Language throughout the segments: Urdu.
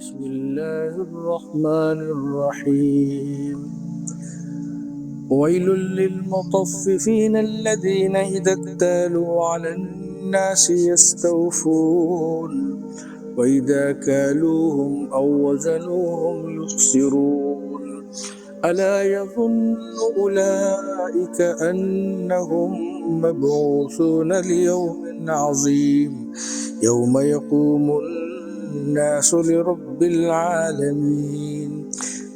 بسم الله الرحمن الرحيم ويل للمطففين الذين إذا اكتالوا على الناس يستوفون وإذا كالوهم أو وزنوهم يخسرون ألا يظن أولئك أنهم مبعوثون ليوم عظيم يوم يقوم الناس لرب العالمين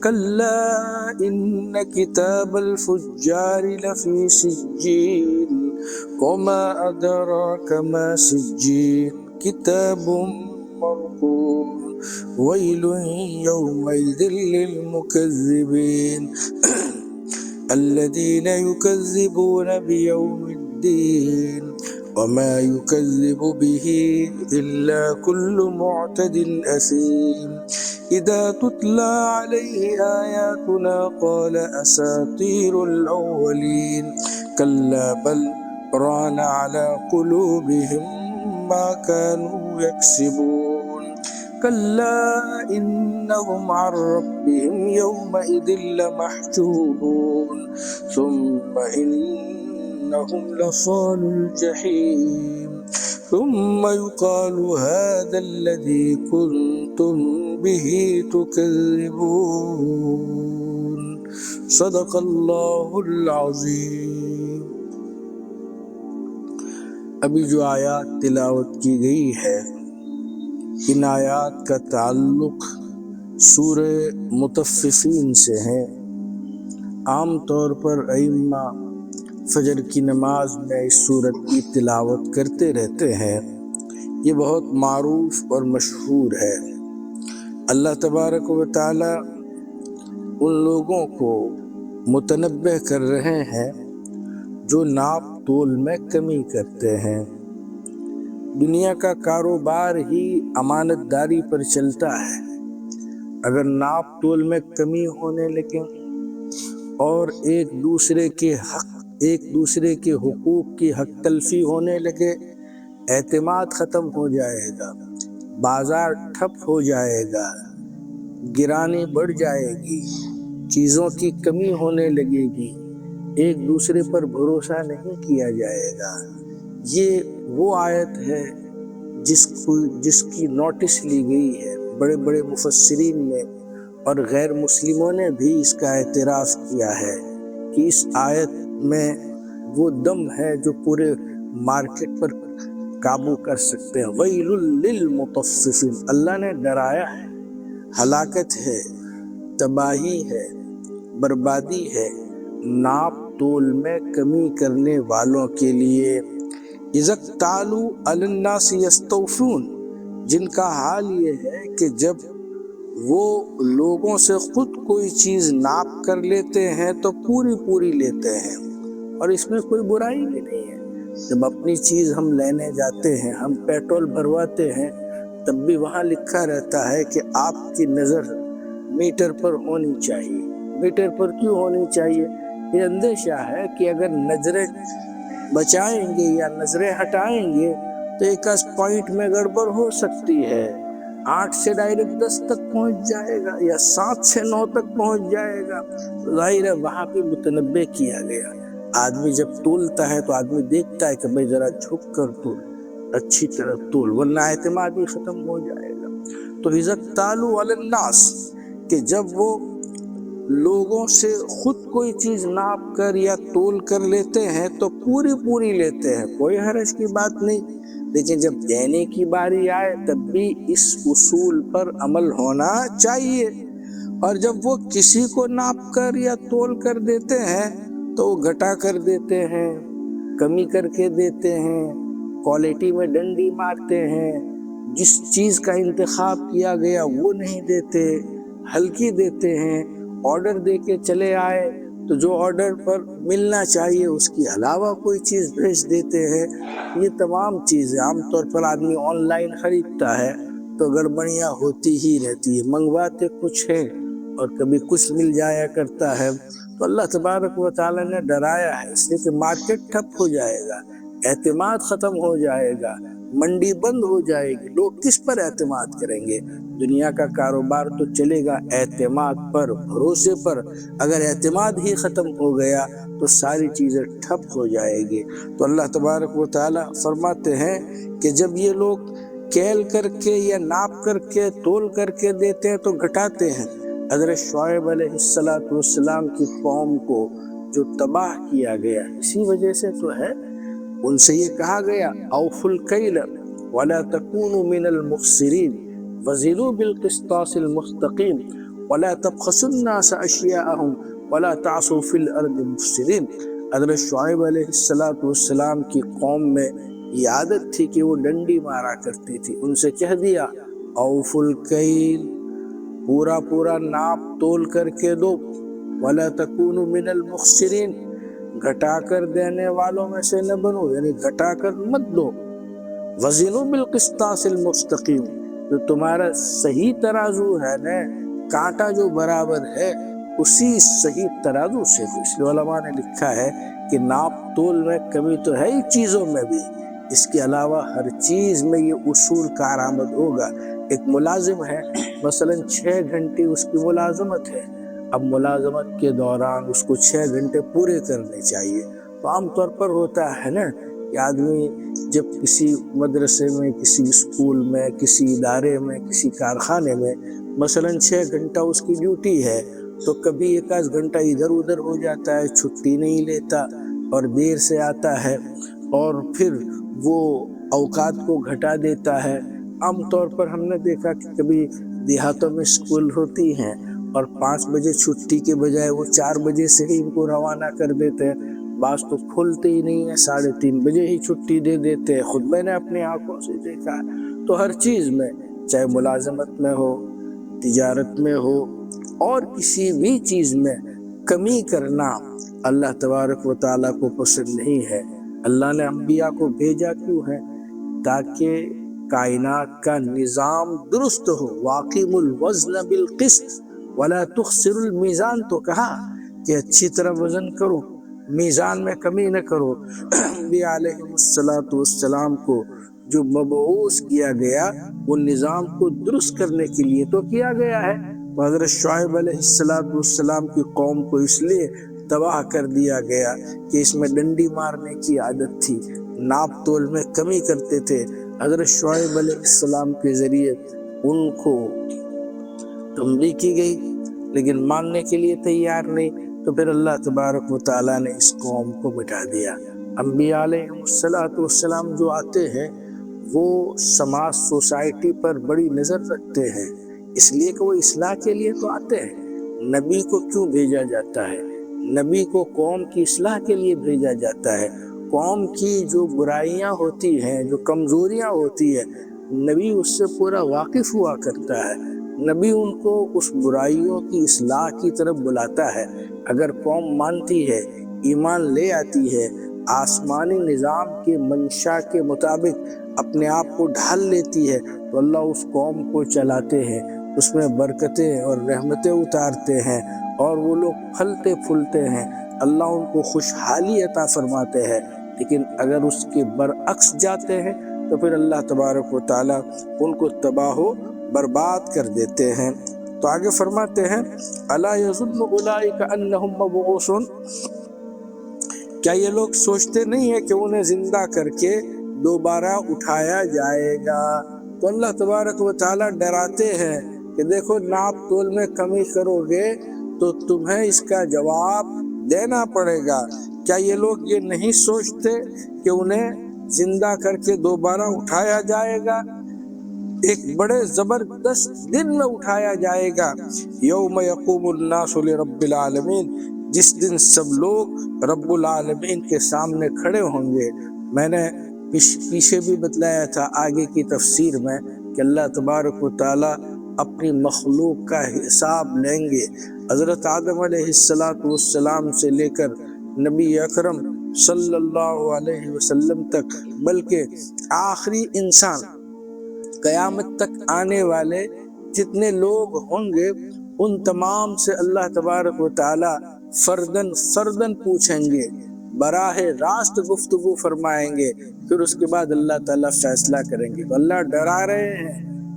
كلا إن كتاب الفجار لفي سجين وما أدراك ما سجين كتاب مرقوم ويل يومئذ للمكذبين الذين يكذبون بيوم الدين وما يكذب به إلا كل معتد أثيم إذا تتلى عليه آياتنا قال أساطير الأولين كلا بل ران على قلوبهم ما كانوا يكسبون كلا إنهم عن ربهم يومئذ لمحجوبون ثم إنهم لصالوا الجحيم ثم يقال هذا الذي كنتم به تكذبون صدق الله العظیم۔ ابھی جو آیات تلاوت کی گئی ہے ان آیات کا تعلق سورہ مطففین سے ہے۔ عام طور پر ائمہ فجر کی نماز میں اس سورت کی تلاوت کرتے رہتے ہیں، یہ بہت معروف اور مشہور ہے۔ اللہ تبارک و تعالی ان لوگوں کو متنبہ کر رہے ہیں جو ناپ تول میں کمی کرتے ہیں۔ دنیا کا کاروبار ہی امانت داری پر چلتا ہے، اگر ناپ تول میں کمی ہونے لگے اور ایک دوسرے کے حقوق کی حق تلفی ہونے لگے، اعتماد ختم ہو جائے گا، بازار ٹھپ ہو جائے گا، گرانی بڑھ جائے گی، چیزوں کی کمی ہونے لگے گی، ایک دوسرے پر بھروسہ نہیں کیا جائے گا۔ یہ وہ آیت ہے جس کی نوٹس لی گئی ہے۔ بڑے بڑے مفسرین نے اور غیر مسلموں نے بھی اس کا اعتراف کیا ہے کہ اس آیت میں وہ دم ہے جو پورے مارکیٹ پر قابو کر سکتے ہیں۔ ویل للمطففین، اللہ نے ڈرایا ہے، ہلاکت ہے، تباہی ہے، بربادی ہے ناپ تول میں کمی کرنے والوں کے لیے۔ اذا اکتالوا علی الناس یستوفون، جن کا حال یہ ہے کہ جب وہ لوگوں سے خود کوئی چیز ناپ کر لیتے ہیں تو پوری لیتے ہیں، اور اس میں کوئی برائی بھی نہیں ہے۔ جب اپنی چیز ہم لینے جاتے ہیں، ہم پیٹرول بھرواتے ہیں، تب بھی وہاں لکھا رہتا ہے کہ آپ کی نظر میٹر پر ہونی چاہیے۔ میٹر پر کیوں ہونی چاہیے؟ یہ اندیشہ ہے کہ اگر نظریں بچائیں گے یا نظریں ہٹائیں گے تو ایک پوائنٹ میں گڑبڑ ہو سکتی ہے، 8 سے ڈائریکٹ 10 تک پہنچ جائے گا یا 7 سے 9 تک پہنچ جائے گا۔ ظاہر ہے وہاں پہ متنبہ کیا گیا۔ آدمی جب تولتا ہے تو آدمی دیکھتا ہے کہ بھئی ذرا جھک کر تول، اچھی طرح تول، ورنہ اعتماد ہی ختم ہو جائے گا۔ تو اذا اکتالوا علی الناس، کہ جب وہ لوگوں سے خود کوئی چیز ناپ کر یا تول کر لیتے ہیں تو پوری لیتے ہیں، کوئی حرج کی بات نہیں، لیکن جب دینے کی باری آئے تب بھی اس اصول پر عمل ہونا چاہیے۔ اور جب وہ کسی کو ناپ کر یا تول کر دیتے ہیں تو وہ گھٹا کر دیتے ہیں، کمی کر کے دیتے ہیں، کوالٹی میں ڈنڈی مارتے ہیں، جس چیز کا انتخاب کیا گیا وہ نہیں دیتے، ہلکی دیتے ہیں، آرڈر دے کے چلے آئے تو جو آرڈر پر ملنا چاہیے اس کی علاوہ کوئی چیز بھیج دیتے ہیں۔ یہ تمام چیزیں عام طور پر آدمی آن لائن خریدتا ہے تو گڑبڑیاں ہوتی ہی رہتی ہے، منگواتے کچھ ہے اور کبھی کچھ مل جایا کرتا ہے۔ تو اللہ تبارک و تعالیٰ نے ڈرایا ہے اس لیے کہ مارکیٹ ٹھپ ہو جائے گا، اعتماد ختم ہو جائے گا، منڈی بند ہو جائے گی، لوگ کس پر اعتماد کریں گے؟ دنیا کا کاروبار تو چلے گا اعتماد پر، بھروسے پر۔ اگر اعتماد ہی ختم ہو گیا تو ساری چیزیں ٹھپ ہو جائے گی۔ تو اللہ تبارک و تعالیٰ فرماتے ہیں کہ جب یہ لوگ کیل کر کے یا ناپ کر کے تول کر کے دیتے ہیں تو گھٹاتے ہیں۔ حضرت شعیب علیہ السلام کی قوم کو جو تباہ کیا گیا اسی وجہ سے تو ہے۔ ان سے یہ کہا گیا اوفوا الکیل ولا تکونوا من المخسرین وزنوا بالقسطاس المستقیم ولا تبخسوا الناس اشیاءهم ولا تعثوا فی الارض مفسدین۔ حضرت شعیب علیہ السلام کی قوم میں یہ عادت تھی کہ وہ ڈنڈی مارا کرتی تھی۔ ان سے کہہ دیا اوفوا الکیل، پورا پورا ناپ تول کر کے دو، ولا تکونوا من المخسرین، گھٹا کر دینے والوں میں سے نہ بنو، یعنی گھٹا کر مت دو۔ وزنوا بالقسطاس المستقیم، جو تمہارا صحیح ترازو ہے نا، کانٹا جو برابر ہے اسی صحیح ترازو سے دو۔ اس لیے علماء نے لکھا ہے کہ ناپ تول میں کمی تو ہے ہی چیزوں میں بھی، اس کے علاوہ ہر چیز میں یہ اصول کارآمد ہوگا۔ ایک ملازم ہے، مثلا 6 گھنٹے اس کی ملازمت ہے، اب ملازمت کے دوران اس کو 6 گھنٹے پورے کرنے چاہیے۔ تو عام طور پر ہوتا ہے نا کہ آدمی جب کسی مدرسے میں، کسی اسکول میں، کسی ادارے میں، کسی کارخانے میں مثلا 6 گھنٹہ اس کی ڈیوٹی ہے، تو کبھی 1 گھنٹہ ادھر ادھر ہو جاتا ہے، چھٹی نہیں لیتا اور دیر سے آتا ہے، اور پھر وہ اوقات کو گھٹا دیتا ہے۔ عام طور پر ہم نے دیکھا کہ کبھی دیہاتوں میں اسکول ہوتی ہیں اور 5 بجے چھٹی کے بجائے وہ 4 بجے سے ہی ان کو روانہ کر دیتے ہیں۔ بعض تو کھلتے ہی نہیں ہیں، 3:30 بجے ہی چھٹی دے دیتے ہیں، خود میں نے اپنی آنکھوں سے دیکھا ہے۔ تو ہر چیز میں، چاہے ملازمت میں ہو، تجارت میں ہو، اور کسی بھی چیز میں کمی کرنا اللہ تبارک و تعالیٰ کو پسند نہیں ہے۔ اللہ نے انبیاء کو بھیجا کیوں ہے؟ تاکہ کائنات کا نظام درست ہو۔ واقیموا الوزن بالقسط ولا تخسروا المیزان، تو کہا کہ اچھی طرح وزن کرو، میزان میں کمی نہ کرو۔ انبیاء علیہ السلام کو جو مبعوث کیا گیا وہ نظام کو درست کرنے کے لیے تو کیا گیا ہے۔ حضرت شعیب علیہ السلام کی قوم کو اس لیے تباہ کر دیا گیا کہ اس میں ڈنڈی مارنے کی عادت تھی، ناپ تول میں کمی کرتے تھے۔ حضرت شعیب علیہ السلام کے ذریعے ان کو تنبیہ کی گئی لیکن ماننے کے لیے تیار نہیں، تو پھر اللہ تبارک و تعالیٰ نے اس قوم کو مٹا دیا۔ انبیاء علیہ السلام جو آتے ہیں وہ سماج سوسائٹی پر بڑی نظر رکھتے ہیں، اس لیے کہ وہ اصلاح کے لیے تو آتے ہیں۔ نبی کو کیوں بھیجا جاتا ہے؟ نبی کو قوم کی اصلاح کے لیے بھیجا جاتا ہے۔ قوم کی جو برائیاں ہوتی ہیں، جو کمزوریاں ہوتی ہیں، نبی اس سے پورا واقف ہوا کرتا ہے۔ نبی ان کو اس برائیوں کی اصلاح کی طرف بلاتا ہے۔ اگر قوم مانتی ہے، ایمان لے آتی ہے، آسمانی نظام کے منشا کے مطابق اپنے آپ کو ڈھال لیتی ہے، تو اللہ اس قوم کو چلاتے ہیں، اس میں برکتیں اور رحمتیں اتارتے ہیں، اور وہ لوگ پھلتے پھولتے ہیں، اللہ ان کو خوشحالی عطا فرماتے ہیں۔ لیکن اگر اس کے برعکس جاتے ہیں تو پھر اللہ تبارک و تعالیٰ ان کو تباہ و برباد کر دیتے ہیں۔ تو آگے فرماتے ہیں الا یظن اولئک انہم مبعوثون، کیا یہ لوگ سوچتے نہیں ہیں کہ انہیں زندہ کر کے دوبارہ اٹھایا جائے گا؟ تو اللہ تبارک و تعالیٰ ڈراتے ہیں کہ دیکھو ناپ تول میں کمی کرو گے تو تمہیں اس کا جواب دینا پڑے گا۔ کیا یہ لوگ یہ نہیں سوچتے کہ انہیں زندہ کر کے دوبارہ اٹھایا جائے گا؟ ایک بڑے زبردست دن میں اٹھایا جائے گا، یوم یقوم الناس لرب العالمین، جس دن سب لوگ رب العالمین کے سامنے کھڑے ہوں گے۔ میں نے پیچھے بھی بتلایا تھا آگے کی تفسیر میں کہ اللہ تبارک و تعالیٰ اپنی مخلوق کا حساب لیں گے۔ حضرت آدم علیہ السلام سے لے کر نبی اکرم صلی اللہ علیہ وسلم تک، بلکہ آخری انسان قیامت تک آنے والے جتنے لوگ ہوں گے ان تمام سے اللہ تبارک و تعالیٰ فردن پوچھیں گے، براہ راست گفتگو فرمائیں گے، پھر اس کے بعد اللہ تعالیٰ فیصلہ کریں گے۔ تو اللہ ڈرا رہے ہیں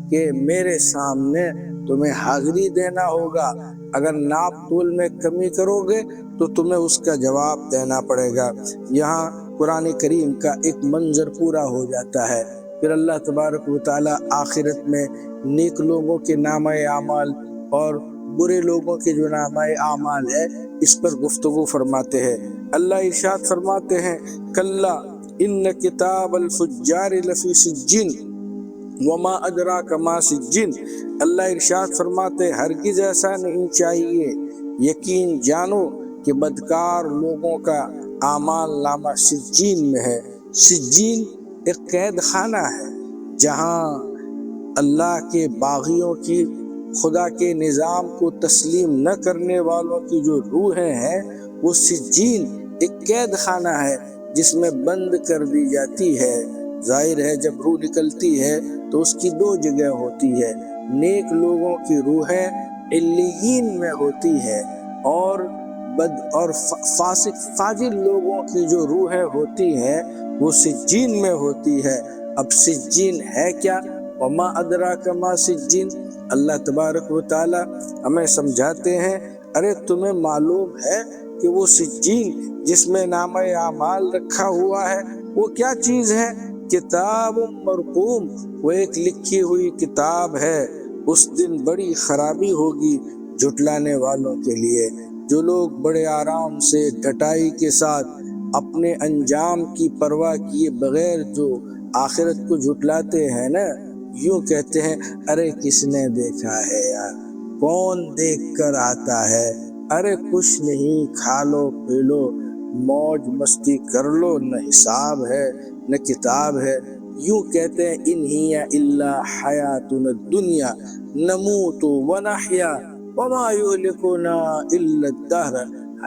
کہ میرے سامنے تمہیں حاضری دینا ہوگا، اگر ناپ تول میں کمی کرو گے تو تمہیں اس کا جواب دینا پڑے گا۔ یہاں قرآن کریم کا ایک منظر پورا ہو جاتا ہے۔ پھر اللہ تبارک و تعالیٰ آخرت میں نیک لوگوں کے نامہ اعمال اور برے لوگوں کے جو نامہ اعمال ہے اس پر گفتگو فرماتے ہیں۔ اللہ ارشاد فرماتے ہیں کلا ان کتاب الفجار لفی سجین وما ادراک ما سجین۔ اللہ ارشاد فرماتے ہرگز ایسا نہیں چاہیے، یقین جانو کہ بدکار لوگوں کا اعمال نامہ سجین میں ہے۔ سجین ایک قید خانہ ہے جہاں اللہ کے باغیوں کی، خدا کے نظام کو تسلیم نہ کرنے والوں کی جو روحیں ہیں وہ سجین ایک قید خانہ ہے جس میں بند کر دی جاتی ہے۔ ظاہر ہے جب روح نکلتی ہے تو اس کی دو جگہ ہوتی ہے، نیک لوگوں کی روحیں علیین میں ہوتی ہے اور فاسق فاجر لوگوں کی جو روحیں ہوتی ہیں وہ سجین میں ہوتی ہے۔ اب سجین ہے کیا؟ وما ادراک ما سجین۔ اللہ تبارک و تعالی ہمیں سمجھاتے ہیں ارے تمہیں معلوم ہے کہ وہ سجین جس میں نامہ اعمال رکھا ہوا ہے وہ کیا چیز ہے؟ کتاب مرقوم، وہ ایک لکھی ہوئی کتاب ہے۔ اس دن بڑی خرابی ہوگی جھٹلانے والوں کے لیے۔ جو لوگ بڑے آرام سے ڈٹائی کے ساتھ اپنے انجام کی پرواہ کیے بغیر جو آخرت کو جھٹلاتے ہیں نا، یوں کہتے ہیں ارے کس نے دیکھا ہے یار، کون دیکھ کر آتا ہے، ارے کچھ نہیں، کھا لو پی لو موج مستی کر لو، نہ حساب ہے نہ کتاب ہے۔ یوں کہتے ہیں ان ہی الا حیاتنا الدنیا نموت ونحیا وما یہلکنا الا الدہر۔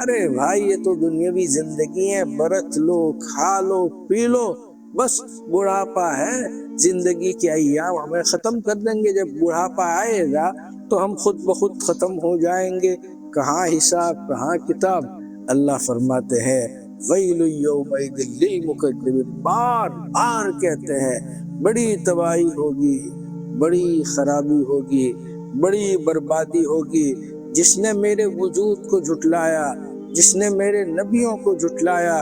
ارے بھائی یہ تو دنیاوی زندگی ہے، برت لو کھا لو پی لو، بس بڑھاپا ہے، زندگی کے ایام ہمیں ختم کر دیں گے۔ جب بڑھاپا آئے گا تو ہم خود بخود ختم ہو جائیں گے، کہاں حساب کہاں کتاب۔ اللہ فرماتے ہیں ویل یومئذ للمکذبین، بار بار کہتے ہیں بڑی تباہی ہوگی، بڑی خرابی ہوگی، بڑی بربادی ہوگی جس نے میرے وجود کو جھٹلایا، جس نے میرے نبیوں کو جھٹلایا،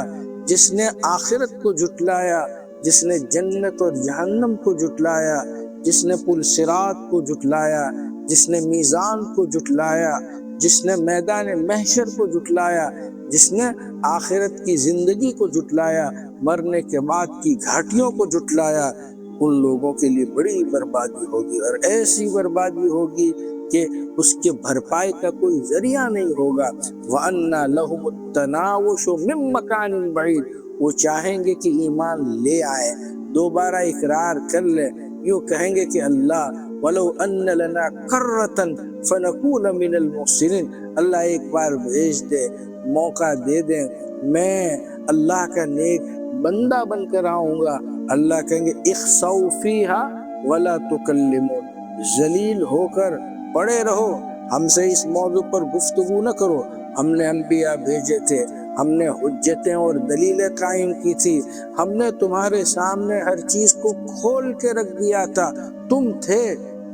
جس نے آخرت کو جھٹلایا، جس نے جنت اور جہنم کو جھٹلایا، جس نے پل صراط کو جھٹلایا، جس نے میزان کو جھٹلایا، جس نے میدان محشر کو جھٹلایا، جس نے آخرت کی زندگی کو جھٹلایا، مرنے کے بعد کی گھاٹیوں کو جھٹلایا، ان لوگوں کے لیے بڑی بربادی ہوگی، اور ایسی بربادی ہوگی کہ اس کے بھرپائی کا کوئی ذریعہ نہیں ہوگا۔ وَأَنَّ لَهُمُ التَّنَاوُشُ مِن مَّكَانٍ بَعِيدٍ، وہ چاہیں گے کہ ایمان لے آئیں، دوبارہ اقرار کر لیں، یوں کہیں گے کہ اللہ وَلَوْ أَنَّ لَنَا كَرَّةً فَنَكُونَ مِنَ الْمُحْسِنِينَ، اللہ ایک بار بھیج دے، موقع دے دیں، میں اللہ کا نیک بندہ بن کر آؤں گا۔ اللہ کہیں گے اخسؤ فیہا ولا تکلمون، ذلیل ہو کر پڑے رہو، ہم سے اس موضوع پر گفتگو نہ کرو، ہم نے انبیاء بھیجے تھے، ہم نے حجتیں اور دلیلیں قائم کی تھی، ہم نے تمہارے سامنے ہر چیز کو کھول کے رکھ دیا تھا، تم تھے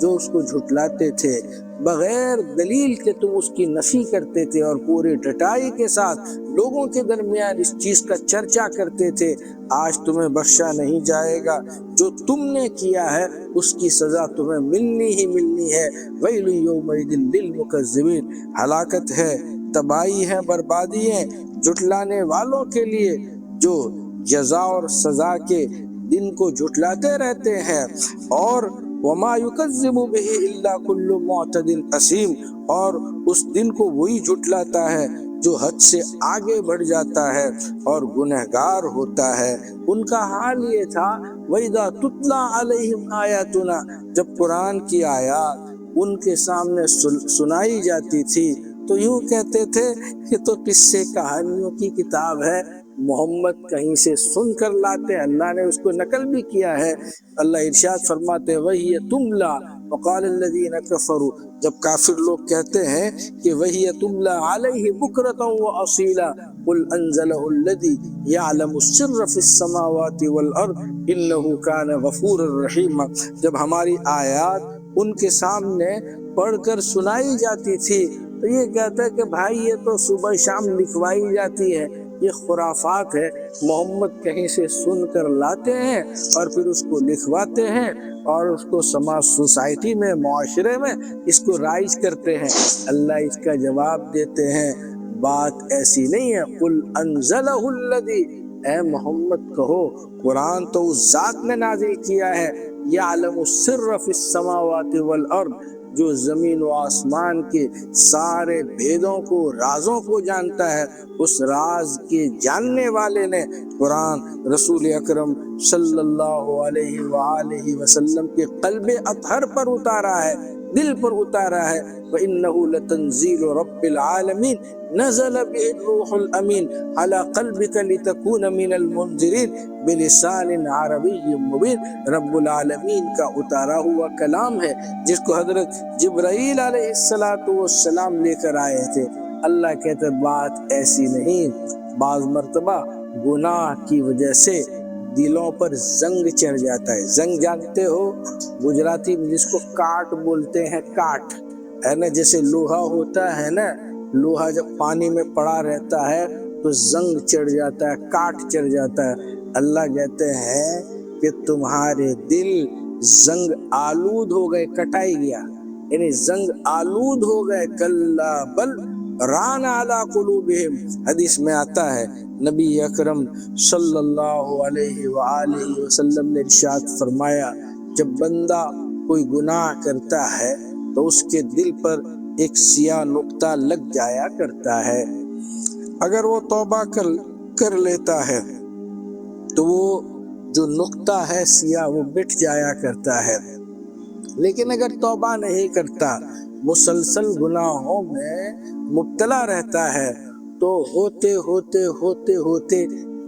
جو اس کو جھٹلاتے تھے، بغیر دلیل کے تم اس کی نفی کرتے تھے اور پوری ڈٹائی کے ساتھ لوگوں کے درمیان اس چیز کا چرچا کرتے تھے۔ آج تمہیں بخشا نہیں جائے گا، جو تم نے کیا ہے اس کی سزا تمہیں ملنی ہی ملنی ہے۔ ویل یومئذ للمکذبین، ہلاکت ہے، تباہی ہے، بربادی ہے جھٹلانے والوں کے لیے جو جزا اور سزا کے دن کو جھٹلاتے رہتے ہیں۔ اور وما یکذب بہ الا کل معتد اثیم، اور اس دن کو وہی جھٹلاتا ہے جو حد سے آگے بڑھ جاتا ہے اور گنہگار ہوتا ہے۔ ان کا حال یہ تھا وَإِذَا تُتْلَى عَلَيْهِمْ آيَاتُنَا، جب قرآن کی آیات ان کے سامنے سنائی جاتی تھی تو یوں کہتے تھے کہ تو قصے کہانیوں کی کتاب ہے، محمد کہیں سے سن کر لاتے، اللہ نے اس کو نقل بھی کیا ہے۔ اللہ ارشاد فرماتے وَهِيَ تُمْلَى وقال الذین کفروا، جب کافر لوگ کہتے ہیں کہ وہی تملا علیہ بکرۃ واصیلا قل انزلہ الذی یعلم السر فی السماوات والارض انہ کان غفورا رحیما، جب ہماری آیات ان کے سامنے پڑھ کر سنائی جاتی تھی تو یہ کہتا ہے کہ بھائی یہ تو صبح شام لکھوائی جاتی ہے، یہ خرافات ہے، محمد کہیں سے سن کر لاتے ہیں اور پھر اس کو لکھواتے ہیں اور اس کو سماج سوسائٹی میں معاشرے میں اس کو رائج کرتے ہیں۔ اللہ اس کا جواب دیتے ہیں بات ایسی نہیں ہے، قل انزلہ الذی، اے محمد کہو قرآن تو اس ذات نے نازل کیا ہے، یعلم السر فی السماوات والارض، جو زمین و آسمان کے سارے بھیدوں کو رازوں کو جانتا ہے، اس راز کے جاننے والے نے قرآن رسول اکرم صلی اللہ علیہ وآلہ وسلم کے قلب اطہر پر اتارا ہے، دل پر اتارا ہے۔ وَإِنَّهُ لَتَنزِيلُ رَبِّ الْعَالَمِينَ نَزَلَ بِهِ الرُّوحُ الْأَمِينُ عَلَى قَلْبِكَ لِتَكُونَ مِنَ الْمُنذِرِينَ بِلِسَانٍ عَرَبِيٍّ مُبِينٍ، رب العالمین کا اتارا ہوا کلام ہے جس کو حضرت جبرائیل علیہ السلام لے کر آئے تھے۔ اللہ کہتے بات ایسی نہیں، بعض مرتبہ گناہ کی وجہ سے دلوں پر زنگ چڑھ جاتا ہے۔ زنگ جانتے ہو گجراتی میں جس کو کاٹ بولتے ہیں، کاٹ ہے نا، جیسے لوہا ہوتا ہے نا، لوہا جب پانی میں پڑا رہتا ہے تو زنگ چڑھ جاتا ہے، کاٹ چڑھ جاتا ہے۔ اللہ کہتے ہیں کہ تمہارے دل زنگ آلود ہو گئے، کٹائی گیا، یعنی زنگ آلود ہو گئے، کلا بل ران علی قلوبہم، حدیث میں آتا ہے نبی اکرم صلی اللہ علیہ وآلہ وسلم نے ارشاد فرمایا جب بندہ کوئی گناہ کرتا ہے تو اس کے دل پر ایک سیاہ نقطہ لگ جایا کرتا ہے، اگر وہ توبہ کر لیتا ہے تو وہ جو نقطہ ہے سیاہ وہ مٹ جایا کرتا ہے، لیکن اگر توبہ نہیں کرتا، مسلسل گناہوں میں مبتلا رہتا ہے تو ہوتے ہوتے ہوتے ہوتے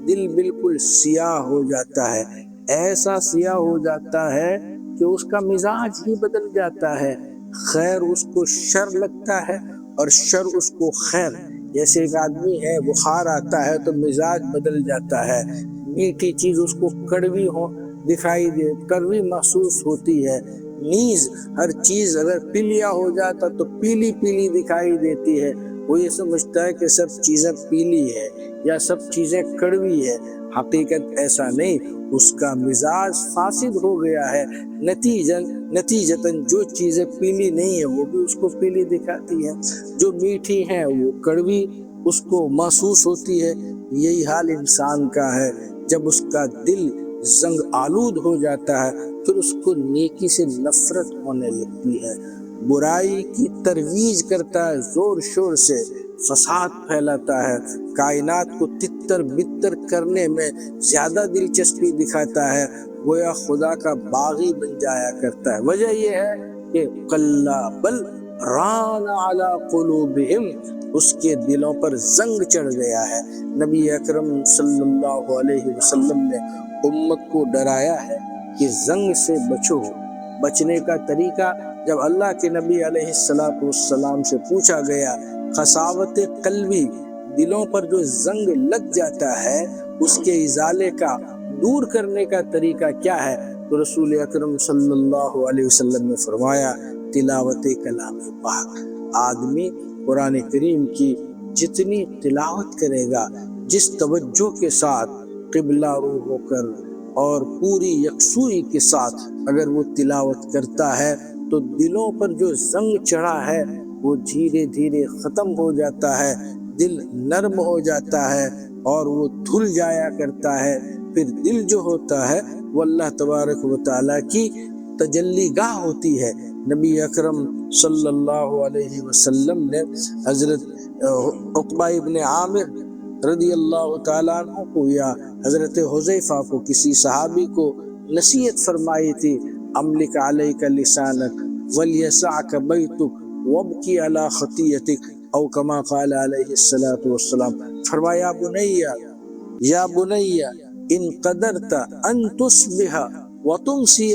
دل بالکل سیاہ ہو جاتا ہے، ایسا سیاہ ہو جاتا ہے کہ اس کا مزاج ہی بدل جاتا ہے، خیر اس کو شر لگتا ہے اور شر اس کو خیر، جیسے ایک آدمی ہے بخار آتا ہے تو مزاج بدل جاتا ہے، میٹھی چیز اس کو کڑوی دکھائی دے، کڑوی محسوس ہوتی ہے، نیز ہر چیز اگر پیلیا ہو جاتا تو پیلی پیلی دکھائی دیتی ہے، وہ یہ سمجھتا ہے کہ سب چیزیں پیلی ہے یا سب چیزیں کڑوی ہے، حقیقت ایسا نہیں، اس کا مزاج فاسد ہو گیا ہے، نتیجتاً جو چیزیں پیلی نہیں ہیں وہ بھی اس کو پیلی دکھاتی ہیں، جو میٹھی ہیں وہ کڑوی اس کو محسوس ہوتی ہے۔ یہی حال انسان کا ہے، جب اس کا دل زنگ آلود ہو جاتا ہے پھر اس کو نیکی سے نفرت ہونے لگتی ہے، برائی کی ترویج کرتا ہے، زور شور سے فساد پھیلاتا ہے، کائنات کو تتر بتر کرنے میں زیادہ دلچسپی دکھاتا ہے، گویا خدا کا باغی بن جایا کرتا ہے۔ وجہ یہ ہے کہ کلا بل ران علی قلوبہم، اس کے دلوں پر زنگ چڑھ گیا ہے۔ نبی اکرم صلی اللہ علیہ وسلم نے امت کو ڈرایا ہے کہ زنگ سے بچو، بچنے کا طریقہ جب اللہ کے نبی علیہ السلام سے پوچھا گیا خساوت قلبی، دلوں پر جو زنگ لگ جاتا ہے اس کے ازالے کا، دور کرنے کا طریقہ کیا ہے، تو رسول اکرم صلی اللہ علیہ وسلم نے فرمایا تلاوت کلام پاک، آدمی قرآن کریم کی جتنی تلاوت کرے گا، جس توجہ کے ساتھ قبلہ رو ہو کر اور پوری یکسوئی کے ساتھ اگر وہ تلاوت کرتا ہے تو دلوں پر جو زنگ چڑھا ہے وہ دھیرے دھیرے ختم ہو جاتا ہے، دل نرم ہو جاتا ہے اور وہ دھل جایا کرتا ہے، پھر دل جو ہوتا ہے وہ اللہ تبارک و تعالیٰ کی تجلی گاہ ہوتی ہے۔ نبی اکرم صلی اللہ علیہ وسلم نے حضرت عقبہ ابن عامر رضی اللہ تعالیٰ عنہ کو یا حضرت حذیفہ کو، کسی صحابی کو نصیحت فرمائی تھی، املک علیک لسانک ولیسعک بیتک وابکی علی خطیتک، او کما قال علیہ السلام، فرمایا یا بنی ان قدرت ان تصبح وتمسی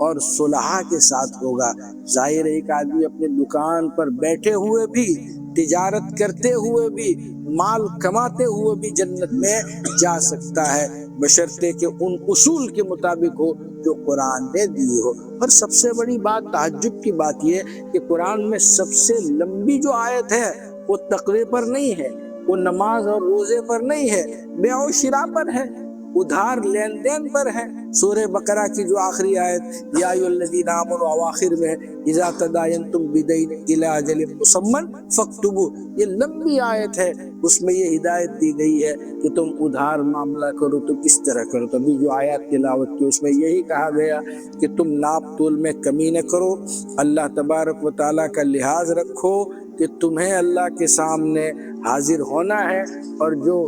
اور صلحاء کے ساتھ ہوگا۔ ظاہر ایک آدمی اپنے دکان پر بیٹھے ہوئے بھی، تجارت کرتے ہوئے بھی، مال کماتے ہوئے بھی جنت میں جا سکتا ہے، بشرطے کہ ان اصول کے مطابق ہو جو قرآن نے دی ہو۔ اور سب سے بڑی بات، تعجب کی بات یہ کہ قرآن میں سب سے لمبی جو آیت ہے وہ تقوی پر نہیں ہے، وہ نماز اور روزے پر نہیں ہے، بیع و شراء پر ہے، ادھار لین دین پر ہے۔ سورہ بقرہ کی جو آخری آیت یا ایھا الذین آمنوا اواخر میں ہے اذا تداینتم بدین الی اجل مسمى فاکتبوا، یہ لمبی آیت ہے، اس میں یہ ہدایت دی گئی ہے کہ تم ادھار معاملہ کرو تو کس طرح کرو۔ تبھی جو آیات تلاوت کی اس میں یہی کہا گیا کہ تم ناپ تول میں کمی نہ کرو، اللہ تبارک و تعالیٰ کا لحاظ رکھو کہ تمہیں اللہ کے سامنے حاضر ہونا ہے، اور جو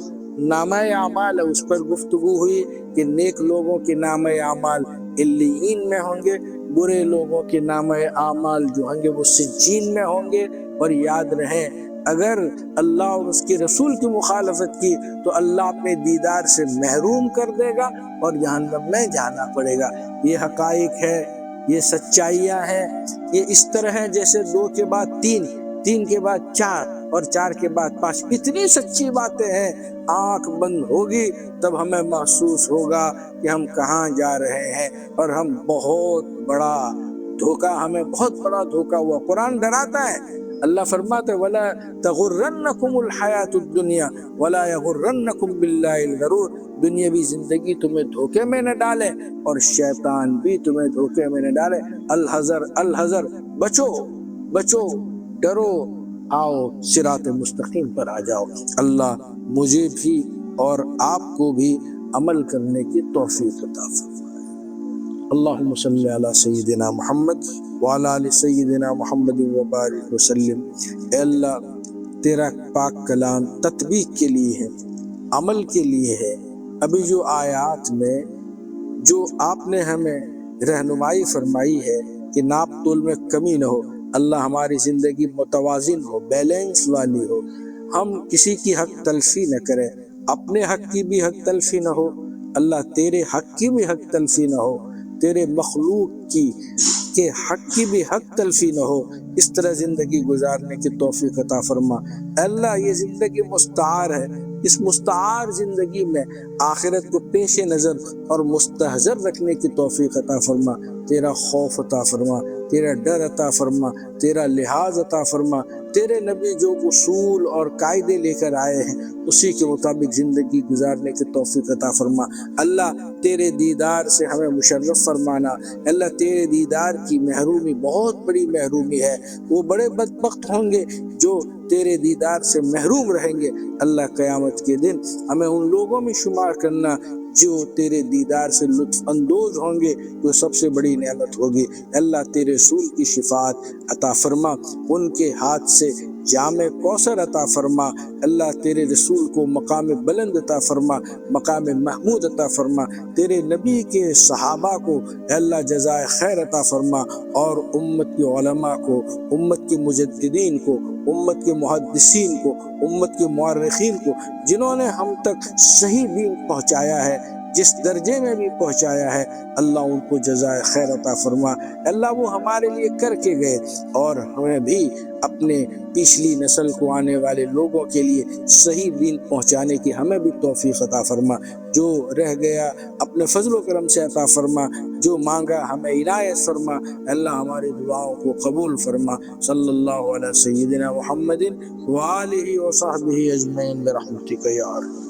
نامہ اعمال ہے اس پر گفتگو ہوئی کہ نیک لوگوں کے نامہ اعمال علیین میں ہوں گے، برے لوگوں کے نامہ اعمال جو ہوں گے وہ سجین میں ہوں گے۔ اور یاد رہے اگر اللہ اور اس کے رسول کی مخالفت کی تو اللہ اپنے دیدار سے محروم کر دے گا اور جہنم میں جانا پڑے گا۔ یہ حقائق ہے، یہ سچائیاں ہیں، یہ اس طرح ہے جیسے 2 کے بعد 3، 3 کے بعد 4 اور 4 کے بعد 5۔ اتنی سچی باتیں ہیں، آنکھ بند ہوگی تب ہمیں محسوس ہوگا کہ ہم کہاں جا رہے ہیں، اور ہم بہت بڑا دھوکہ، ہمیں بہت بڑا دھوکہ ہوا۔ قرآن ڈراتا ہے، اللہ فرماتا ہے وَلَا تَغُرَّنَّكُمُ الْحَيَاةُ الدُّنْيَا وَلَا يَغُرَّنَّكُمْ بِاللَّهِ الْغَرُورُ، دنیاوی زندگی تمہیں دھوکے میں نہ ڈالے اور شیطان بھی تمہیں دھوکے میں نہ ڈالے۔ الحذر الحذر، بچو بچو، ڈرو، آؤ صراط مستقیم پر آ جاؤ۔ اللہ مجھے بھی اور آپ کو بھی عمل کرنے کی توفیق عطا فرمائے۔ اللہم صلی علی سیدنا محمد وعلی آل سیدنا محمد وبارک وسلم۔ اے اللہ تیرا پاک کلام تطبیق کے لیے ہے، عمل کے لیے ہے۔ ابھی جو آیات میں جو آپ نے ہمیں رہنمائی فرمائی ہے کہ ناپ تول میں کمی نہ ہو، اللہ ہماری زندگی متوازن ہو، بیلنس والی ہو، ہم کسی کی حق تلفی نہ کریں، اپنے حق کی بھی حق تلفی نہ ہو، اللہ تیرے حق کی بھی حق تلفی نہ ہو، تیرے مخلوق کی کے حق کی بھی حق تلفی نہ ہو۔ اس طرح زندگی گزارنے کی توفیق عطا فرما۔ اللہ یہ زندگی مستعار ہے، اس مستعار زندگی میں آخرت کو پیش نظر اور مستحضر رکھنے کی توفیق عطا فرما۔ تیرا خوف عطا فرما، تیرا ڈر عطا فرما، تیرا لحاظ عطا فرما۔ تیرے نبی جو اصول اور قاعدے لے کر آئے ہیں اسی کے مطابق زندگی گزارنے کی توفیق عطا فرما۔ اللہ تیرے دیدار سے ہمیں مشرف فرمانا۔ اللہ تیرے دیدار کی محرومی بہت بڑی محرومی ہے، وہ بڑے بدبخت ہوں گے جو تیرے دیدار سے محروم رہیں گے۔ اللہ قیامت کے دن ہمیں ان لوگوں میں شمار کرنا جو تیرے دیدار سے لطف اندوز ہوں گے، جو سب سے بڑی نعمت ہوگی۔ اللہ تیرے رسول کی شفاعت عطا فرما، ان کے ہاتھ سے جام کوثر عطا فرما۔ اللہ تیرے رسول کو مقام بلند عطا فرما، مقام محمود عطا فرما۔ تیرے نبی کے صحابہ کو اللہ جزائے خیر عطا فرما، اور امت کے علماء کو، امت کے مجددین کو، امت کے محدثین کو، امت کے مورخین کو، جنہوں نے ہم تک صحیح دین پہنچایا ہے، جس درجے میں بھی پہنچایا ہے، اللہ ان کو جزائے خیر عطا فرما۔ اللہ وہ ہمارے لیے کر کے گئے، اور ہمیں بھی اپنے پچھلی نسل کو، آنے والے لوگوں کے لیے صحیح دین پہنچانے کی ہمیں بھی توفیق عطا فرما۔ جو رہ گیا اپنے فضل و کرم سے عطا فرما، جو مانگا ہمیں عنایت فرما۔ اللہ ہماری دعاؤں کو قبول فرما۔ صلی اللہ علیہ سیدنا محمد وآلہ وصحبہ اجمعین برحمتک یا ارحم۔